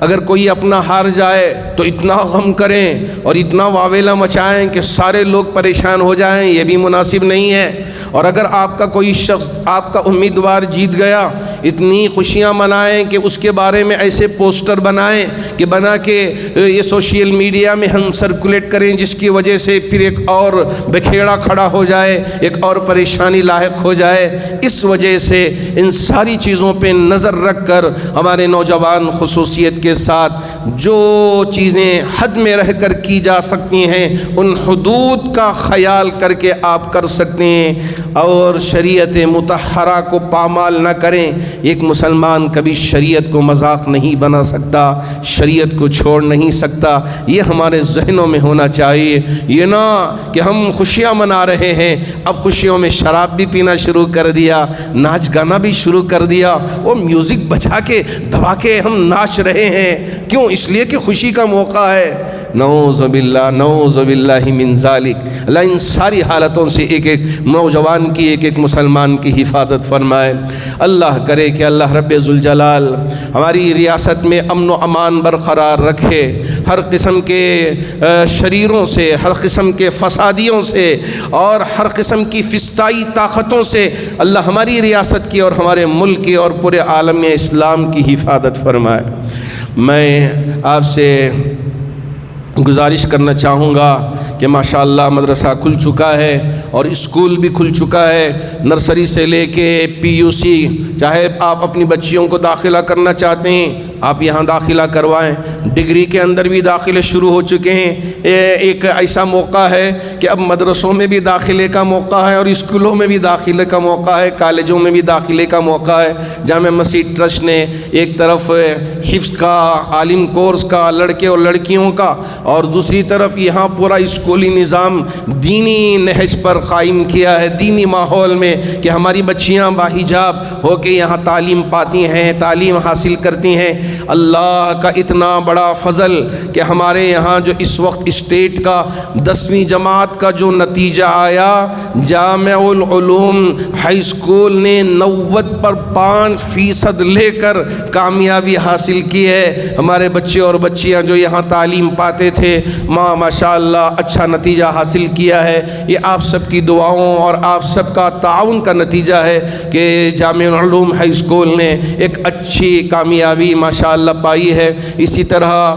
اگر کوئی اپنا ہار جائے تو اتنا غم کریں اور اتنا واویلا مچائیں کہ سارے لوگ پریشان ہو جائیں، یہ بھی مناسب نہیں ہے. اور اگر آپ کا کوئی شخص، آپ کا امیدوار جیت گیا، اتنی خوشیاں منائیں کہ اس کے بارے میں ایسے پوسٹر بنائیں کہ بنا کے یہ سوشل میڈیا میں ہم سرکولیٹ کریں، جس کی وجہ سے پھر ایک اور بکھیڑا کھڑا ہو جائے، ایک اور پریشانی لاحق ہو جائے. اس وجہ سے ان ساری چیزوں پہ نظر رکھ کر ہمارے نوجوان خصوصیت کے ساتھ جو چیزیں حد میں رہ کر کی جا سکتی ہیں ان حدود کا خیال کر کے آپ کر سکتے ہیں، اور شریعت مطہرہ کو پامال نہ کریں. ایک مسلمان کبھی شریعت کو مذاق نہیں بنا سکتا، شریعت کو چھوڑ نہیں سکتا. یہ ہمارے ذہنوں میں ہونا چاہیے. یہ نہ کہ ہم خوشیاں منا رہے ہیں، اب خوشیوں میں شراب بھی پینا شروع کر دیا، ناچ گانا بھی شروع کر دیا، وہ میوزک بجا کے دبا کے ہم ناچ رہے ہیں. کیوں؟ اس لیے کہ خوشی کا موقع ہے. نعوذ باللہ، نعوذ باللہ من ذالک. اللہ ان ساری حالتوں سے ایک ایک نوجوان کی، ایک ایک مسلمان کی حفاظت فرمائے. اللہ کرے کہ اللہ رب ذوالجلال ہماری ریاست میں امن و امان برقرار رکھے. ہر قسم کے شریروں سے، ہر قسم کے فسادیوں سے اور ہر قسم کی فسطائی طاقتوں سے اللہ ہماری ریاست کی اور ہمارے ملک کی اور پورے عالم اسلام کی حفاظت فرمائے. میں آپ سے گزارش کرنا چاہوں گا کہ ماشاءاللہ مدرسہ کھل چکا ہے اور اسکول بھی کھل چکا ہے. نرسری سے لے کے PUC، چاہے آپ اپنی بچیوں کو داخلہ کرنا چاہتے ہیں آپ یہاں داخلہ کروائیں. ڈگری کے اندر بھی داخلے شروع ہو چکے ہیں. ایک ایسا موقع ہے کہ اب مدرسوں میں بھی داخلے کا موقع ہے اور اسکولوں میں بھی داخلے کا موقع ہے، کالجوں میں بھی داخلے کا موقع ہے. جامع مسجد ٹرسٹ نے ایک طرف حفظ کا، عالم کورس کا، لڑکے اور لڑکیوں کا، اور دوسری طرف یہاں پورا اسکول اسکولی نظام دینی نہج پر قائم کیا ہے، دینی ماحول میں، کہ ہماری بچیاں باحجاب ہو کے یہاں تعلیم پاتی ہیں، تعلیم حاصل کرتی ہیں۔ اللہ کا اتنا بڑا فضل کہ ہمارے یہاں جو اس وقت اسٹیٹ کا 10ویں جماعت کا جو نتیجہ آیا، جامع العلوم ہائی اسکول نے 90% لے کر کامیابی حاصل کی ہے۔ ہمارے بچے اور بچیاں جو یہاں تعلیم پاتے تھے، ماشاء اللہ اچھا نتیجہ حاصل کیا ہے۔ یہ آپ سب کی دعاؤں اور آپ سب کا تعاون کا نتیجہ ہے کہ جامع العلوم ہائی اسکول نے ایک اچھی کامیابی ماشاء اللہ پائی ہے۔ اسی طرح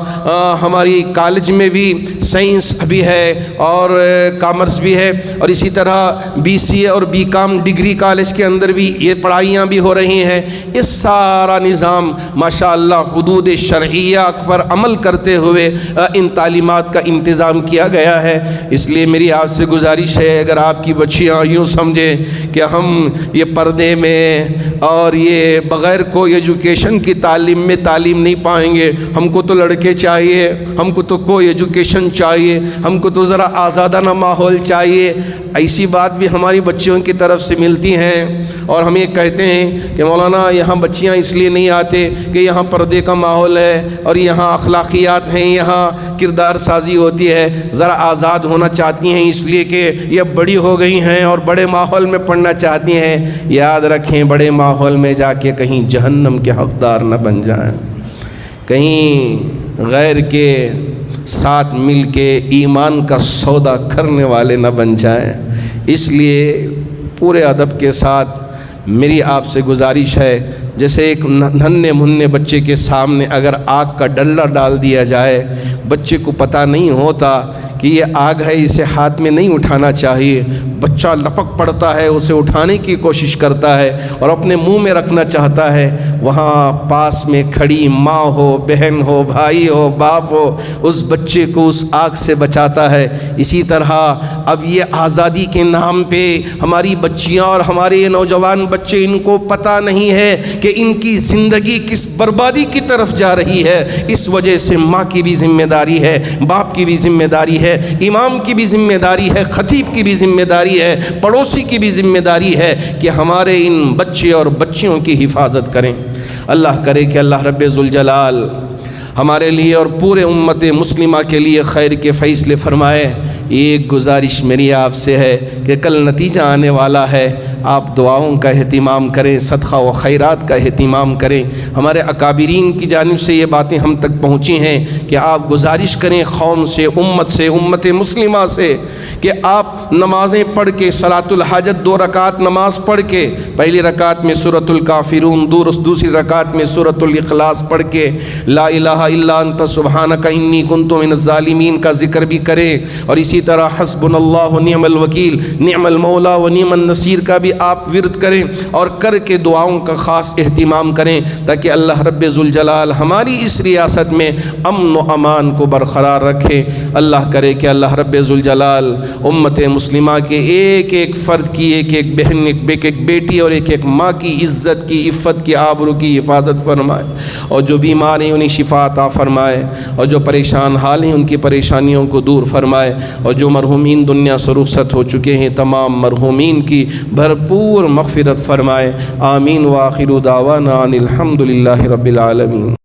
ہماری کالج میں بھی سائنس بھی ہے اور کامرس بھی ہے، اور اسی طرح BCA اور BCom ڈگری کالج کے اندر بھی یہ پڑھائیاں بھی ہو رہی ہیں۔ اس سارا نظام ماشاء اللہ حدود شرعیہ پر عمل کرتے ہوئے ان تعلیمات کا انتظام کیا گیا ہے۔ اس لیے میری آپ سے گزارش ہے، اگر آپ کی بچیاں یوں سمجھیں کہ ہم یہ پردے میں اور یہ بغیر کوئی ایجوکیشن کی تعلیم نہیں پائیں گے، ہم کو تو لڑکے چاہیے، ہم کو تو کوئی ایجوکیشن چاہیے، ہم کو تو ذرا آزادانہ ماحول چاہیے، ایسی بات بھی ہماری بچیوں کی طرف سے ملتی ہیں۔ اور ہم یہ کہتے ہیں کہ مولانا یہاں بچیاں اس لیے نہیں آتے کہ یہاں پردے کا ماحول ہے اور یہاں اخلاقیات ہیں، یہاں کردار سازی ہوتی ہے، ذرا آزاد ہونا چاہتی ہیں اس لیے کہ یہ بڑی ہو گئی ہیں اور بڑے ماحول میں پڑھنا چاہتی ہیں۔ یاد رکھیں، بڑے ماحول میں جا کے کہیں جہنم کے حقدار نہ بن جائیں، کہیں غیر کے ساتھ مل کے ایمان کا سودا کرنے والے نہ بن جائیں۔ اس لیے پورے ادب کے ساتھ میری آپ سے گزارش ہے، جیسے ایک ننھے منھے بچے کے سامنے اگر آگ کا ڈلہ ڈال دیا جائے، بچے کو پتہ نہیں ہوتا کہ یہ آگ ہے، اسے ہاتھ میں نہیں اٹھانا چاہیے، بچہ لپک پڑتا ہے، اسے اٹھانے کی کوشش کرتا ہے اور اپنے منہ میں رکھنا چاہتا ہے۔ وہاں پاس میں کھڑی ماں ہو، بہن ہو، بھائی ہو، باپ ہو، اس بچے کو اس آگ سے بچاتا ہے۔ اسی طرح اب یہ آزادی کے نام پہ ہماری بچیاں اور ہمارے یہ نوجوان بچے، ان کو پتہ نہیں ہے کہ ان کی زندگی کس بربادی کی طرف جا رہی ہے۔ اس وجہ سے ماں کی بھی ذمہ داری ہے، باپ کی بھی ذمہ داری ہے، امام کی بھی ذمہ داری ہے، خطیب کی بھی ذمہ داری ہے، پڑوسی کی بھی ذمہ داری ہے کہ ہمارے ان بچے اور بچیوں کی حفاظت کریں۔ اللہ کرے کہ اللہ رب ذوالجلال ہمارے لیے اور پورے امت مسلمہ کے لیے خیر کے فیصلے فرمائے۔ ایک گزارش میری آپ سے ہے کہ کل نتیجہ آنے والا ہے، آپ دعاؤں کا اہتمام کریں، صدقہ و خیرات کا اہتمام کریں۔ ہمارے اکابرین کی جانب سے یہ باتیں ہم تک پہنچی ہیں کہ آپ گزارش کریں قوم سے، امت مسلمہ سے، کہ آپ نمازیں پڑھ کے صلاۃ الحاجت 2 رکعت نماز پڑھ کے، پہلی رکعت میں سورۃ الکافرون، دوسری رکعت میں سورۃ الاخلاص پڑھ کے لا الہ الا انت سبحانک انی کنت من الظالمین کا ذکر بھی کریں، اور اسی طرح حسبنا اللہ ونعم الوکیل، نعم المولا ونعم النصیر کا بھی آپ ورد کریں، اور کر کے دعاؤں کا خاص اہتمام کریں تاکہ اللہ رب ذوالجلال ہماری اس ریاست میں امن و امان کو برقرار رکھے۔ اللہ کرے کہ اللہ رب ذوالجلال امت مسلمہ کے ایک ایک فرد کی، ایک ایک بہن، ایک ایک بیٹی اور ایک ایک ماں کی عزت کی، عفت کی، آبرو کی حفاظت فرمائے، اور جو بیمار ہیں انہیں شفا عطا فرمائے، اور جو پریشان حال ہیں ان کی پریشانیوں کو دور فرمائے، اور جو مرحومین دنیا سے رخصت ہو چکے ہیں تمام مرحومین کی بھرپور مغفرت فرمائے۔ آمین۔ وآخر دعوانا ان الحمد للہ رب العالمین۔